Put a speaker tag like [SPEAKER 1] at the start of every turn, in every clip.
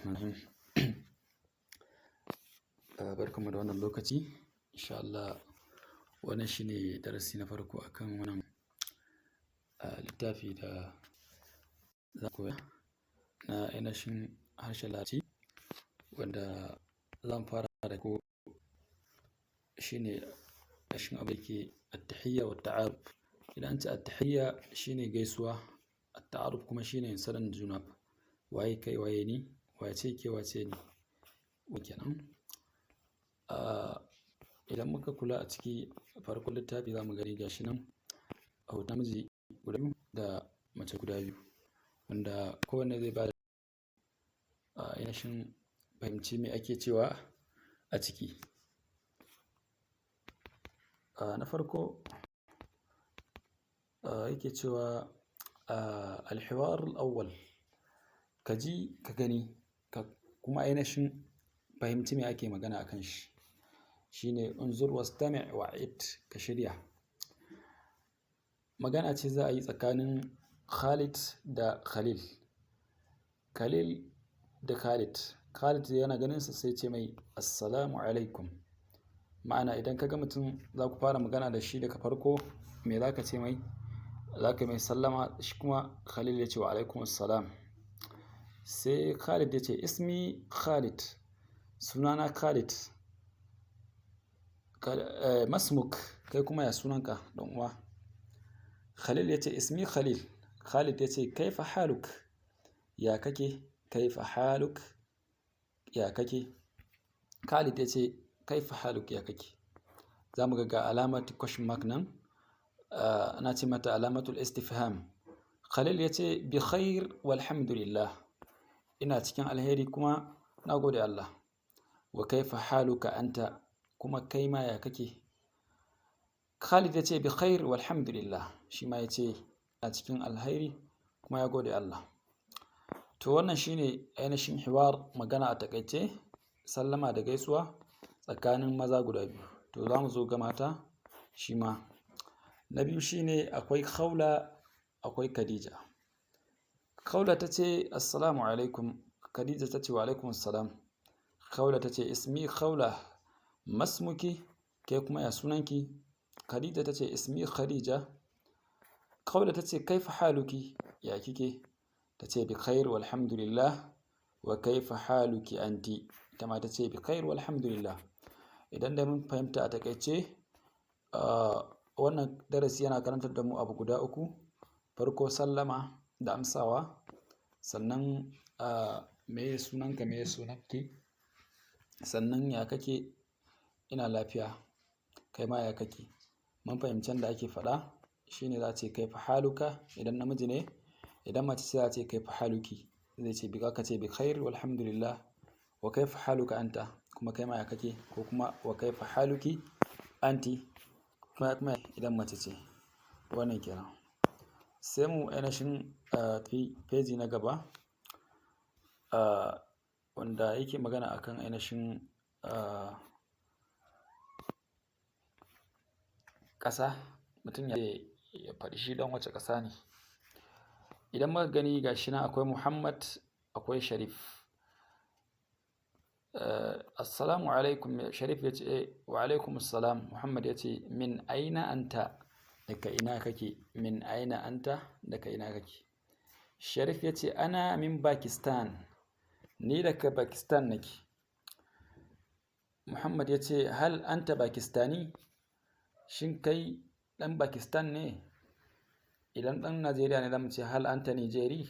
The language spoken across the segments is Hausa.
[SPEAKER 1] Bismillahirrahmanirrahim. Barkanmu da wannan lokaci. Insha Allah wannan shine darasi na farko akan wannan littafi da za ku koya na ainihin harshen Larabci, wanda zan fara da ko shine ainihin abin da ke at-tahiyya wa at-ta'aruf. Idan an ce at-tahiyya shine gaisuwa, at-ta'aruf kuma shine sanin juna. Waye kai, waye ni, wace ke, wace ni, kenan. Idan muka kula a ciki farkon littafi za mu gani gashi nan a hoton namiji guda biyu da mace guda biyu, wanda kowanne zai ba da ainihin fahimci me ake cewa a ciki. Na farko yake cewa al-hiwar al-awwal, ka ji ka gani ka kuma ainihin fahimci me ake magana akan shi. Shine unzur wastami' wa'id, ka shirya. Magana ce za a yi tsakanin Khalid da Khalil. Khalil da Khalid. Khalid yana ganin sa sai ce mai assalamu alaikum. Ma'ana idan ka ga mutum za ku fara magana da shi daga farko, me za ka ce mai? Za ka mai sallama, shi kuma Khalil ya ce wa alaikum assalam. Sai Khalid ya ce ismi Khalid, sunana Khalid. Masmuk, kai kuma ya sunanka dan uwa? Khalil ya ce ismi Khalil. Khalid ya ce kaifa haluk, ya kake? Kaifa haluk, ya kake? Khalid ya ce kaifa haluk, ya kake? Za mu ga alamatu question mark nan, ana ce mata alamatul istifham. Khalil ya ce bi khair walhamdulillah, ina cikin alheri kuma na gode Allah. Wa kaifa haluka anta, kuma kai ma ya kake? Khalid ya ce bi khair walhamdulillah, shi ma ya ce a cikin alheri kuma ya gode Allah. To wannan shine ainihin hiwar, magana a takaice, sallama da gaisuwa tsakanin maza guda biyu. To za mu zo ga mata shi ma. Na biyu shine akwai Khawla, akwai Khadija. Khawla ta ce assalamu alaikum, Khadija ta ce wa alaikum assalam. Khawla ta ce ismi Khawla, masmuki, ke kuma ya sunanki? Khadija ta ce ismi Khadija. Khawla ta ce kaifa haluki, ya kike? Ta ce bi khair walhamdulillah. Wa kaifa haluki anti, ita ma ta ce bi khair walhamdulillah. Idan da mun fahimta a takaice, wannan darasi yana karantar da mu abu guda uku. Farko sallama da amsawa, sannan meye sunanka, meye sunanki, sannan ya kake? Ina lafiya, kai ma ya kake? Mun fahimci da ake faɗa shine za a ce kaifa haluka idan namiji ne, idan mace ce za a ce kaifa haluki, zai ce ka ce bi khair walhamdulillah. Wa kaifa haluka anta, kuma kai ma ya kake? Ko kuma wa kaifa haluki anti, kuma idan mace ce. Wannan kenan. Sai mu ainihin feji na gaba, wanda yake magana akan ainihin ƙasa. Mutum ya faɗi shi ɗan wace ƙasa ne. Idan muka gani ga shi nan akwai Muhammad, akwai Sharif. Assalamu alaikum, Sharif ya ce wa alaikum assalam. Muhammad ya ce min aina anta, daga ina kake? Min aina anta, daga ina kake? Sharif ya ce ana min Pakistan, ni daga Pakistan nake. Muhammad ya ce hal anta Pakistani, shin kai ɗan Pakistan ne? Idan ɗan Najeriya ne za mu ce hal anta Nijeri,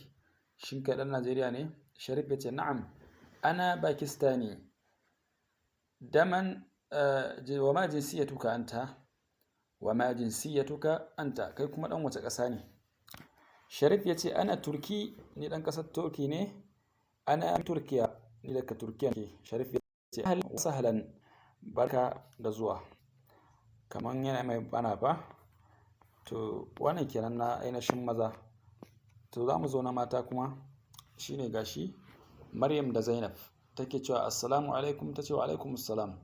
[SPEAKER 1] shin kai ɗan Najeriya ne? Sharif ya ce na'am ana Pakistani. Daman wa ma jinsiyatuka anta, wa ma jinsiyatuka anta, kai kuma ɗan wace ƙasa ne? Sharif ya ce ana Turki, ni ɗan ƙasar Turki ne. Ana Turkiya, ni daga Turkiya ne. Sharif ya ce ahlan wa sahlan, barka da zuwa. Kaman yana mai bana ba. To wannan kenan na ainihin maza. To za mu zo na mata kuma, shine gashi Maryam da Zainab. Take cewa assalamu alaikum, ta ce wa alaikum assalam.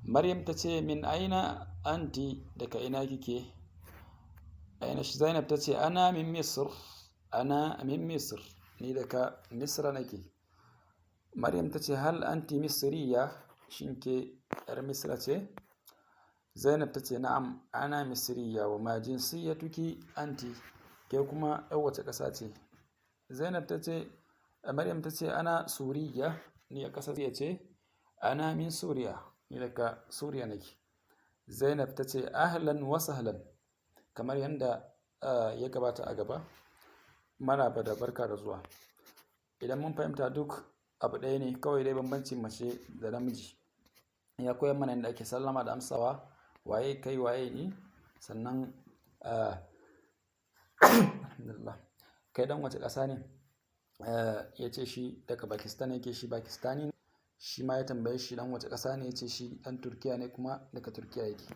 [SPEAKER 1] Maryam ta ce min aina anti, daga ina kike? Ainihin Zainab ta ce ana min Misr, ana min Misr, ni daga Misra nake. Maryam ta ce hal anti misriya, shin ke ‘yar Misra ce? Zainab ta ce na'am ana misriya wa ma jinsiyatuki anti, ke kuma ‘yar wace ƙasa ce? Zainab ta ce Maryam ta ce ana suriya, ni a ƙasar Suriya ce, ana min Suriya, ni daga Suriya nake. Zainab ta ce ahlan wa sahlan, kamar yadda ya gabata a gaba, maraba da barka da zuwa. Idan mun fahimta duk abu ɗaya ne, kawai dai bambancin mace da namiji. Ya koyar mana yadda ake sallama da amsawa, waye kai waye ni, sannan kai dan wace ƙasa ne? Ya ce shi daga Pakistan yake, shi Pakistani ne. Shi ma ya tambaye shi dan wace ƙasa ne, ya ce shi dan Turkiya ne kuma daga Turkiya yake.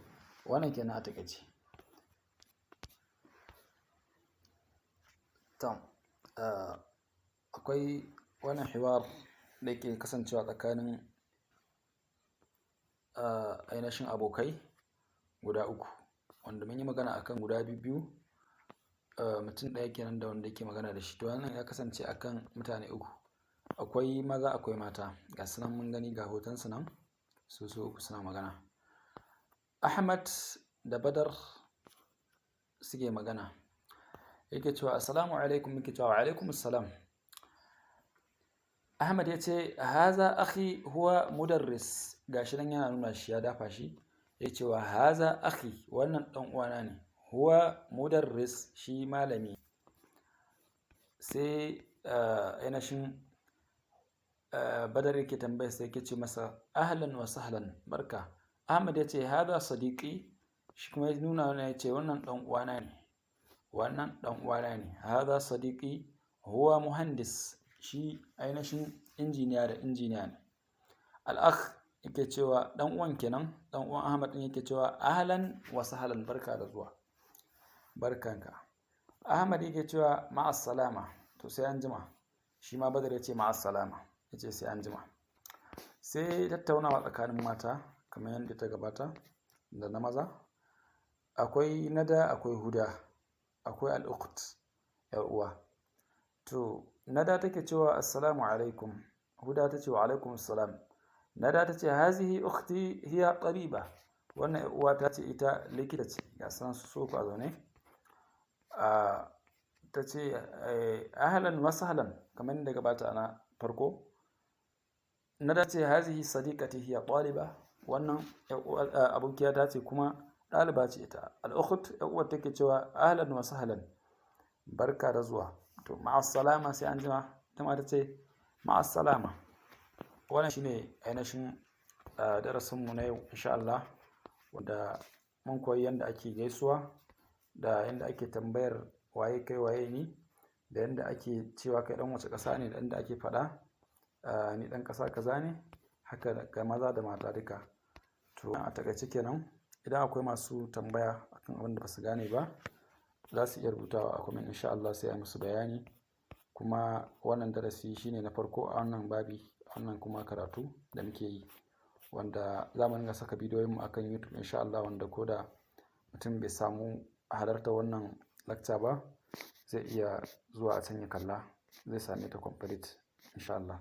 [SPEAKER 1] Wannan kenan a takaice. Akwai wannan hiwar da ke kasancewa tsakanin ainihin abokai guda uku, wanda mun yi magana akan guda biyu, mutum ɗaya kenan da wanda yake magana da shi. To wannan ya kasance akan mutane uku, akwai maza akwai mata, ga su nan mun gani ga hotonsu nan, su uku suna magana. Ahmad da Badar suke magana, yake cewa assalamu alaikum, muke cewa wa alaikum assalam. Ahmad ya ce haza akhi huwa mudarris, gashi nan yana nuna shi ya dafa shi, ya ce wa haza akhi, wannan ɗan uwana ne, huwa mudarris, shi malami. Sai ainihin Badar yake tambaya, sai yake ce masa ahlan wa sahlan, barka. Ahmad ya ce haza sadiqi, shi kuma ya nuna ya ce wannan ɗan uwana ne, wannan ɗan uwana ne. Haza sadiqi huwa muhandis, shi ainihin injiniya ne. Al'akh yake cewa ɗan uwan kenan, ɗan uwan Ahmad ɗin yake cewa ahlan wa sahlan, barka da zuwa, barkanka. Ahmad yake cewa ma'as salama, to sai an jima. Shi ma Badar ya ce ma'as salama, ya ce sai an jima. Sai tattaunawa tsakanin mata kamar yadda ta gabata da na maza. Akwai Nada, akwai Huda, akwai al'ukht, ‘yar uwa. To Nada take cewa assalamu alaikum, Huda ta ce wa alaikum assalam. Nada ta ce hazihi ukhti hiya tabiba, wannan ‘yar uwa ta ce ita likita ce, ga sanan su so a zaune. Ta ce ahlan wa sahlan, kamar yadda gabata na farko. Nada ce hazihi sadiqati hiya taliba, wannan abokiya ta ce kuma ɗaliba ce ita. Al'ukht, ‘yar uwar take cewa ahlan wa sahlan, barka da zuwa. To ma'as salama, sai an jima. Ita ma ta ce ma'as salama. Wannan shine ainihin darasinmu na yau insha Allah, wanda mun koyi yadda ake gaisuwa, da yadda ake tambayar waye kai waye ni, da yadda ake cewa kai dan wace ƙasa ne, da yadda ake faɗa ni dan ƙasa kaza ne, haka ga maza da mata duka. To a takaice kenan, idan akwai masu tambaya akan abin da ba su gane ba, za su iya rubutawa a comment insha Allah, sai a musu bayani. Kuma wannan darasi shine na farko a wannan babi, wannan kuma karatu da muke yi, wanda za mu dinga saka bidiyoyinmu akan YouTube insha Allah, wanda ko da mutum bai samu halarta wannan lecture ba, zai iya zuwa a can ya kalla, zai same ta complete insha Allah.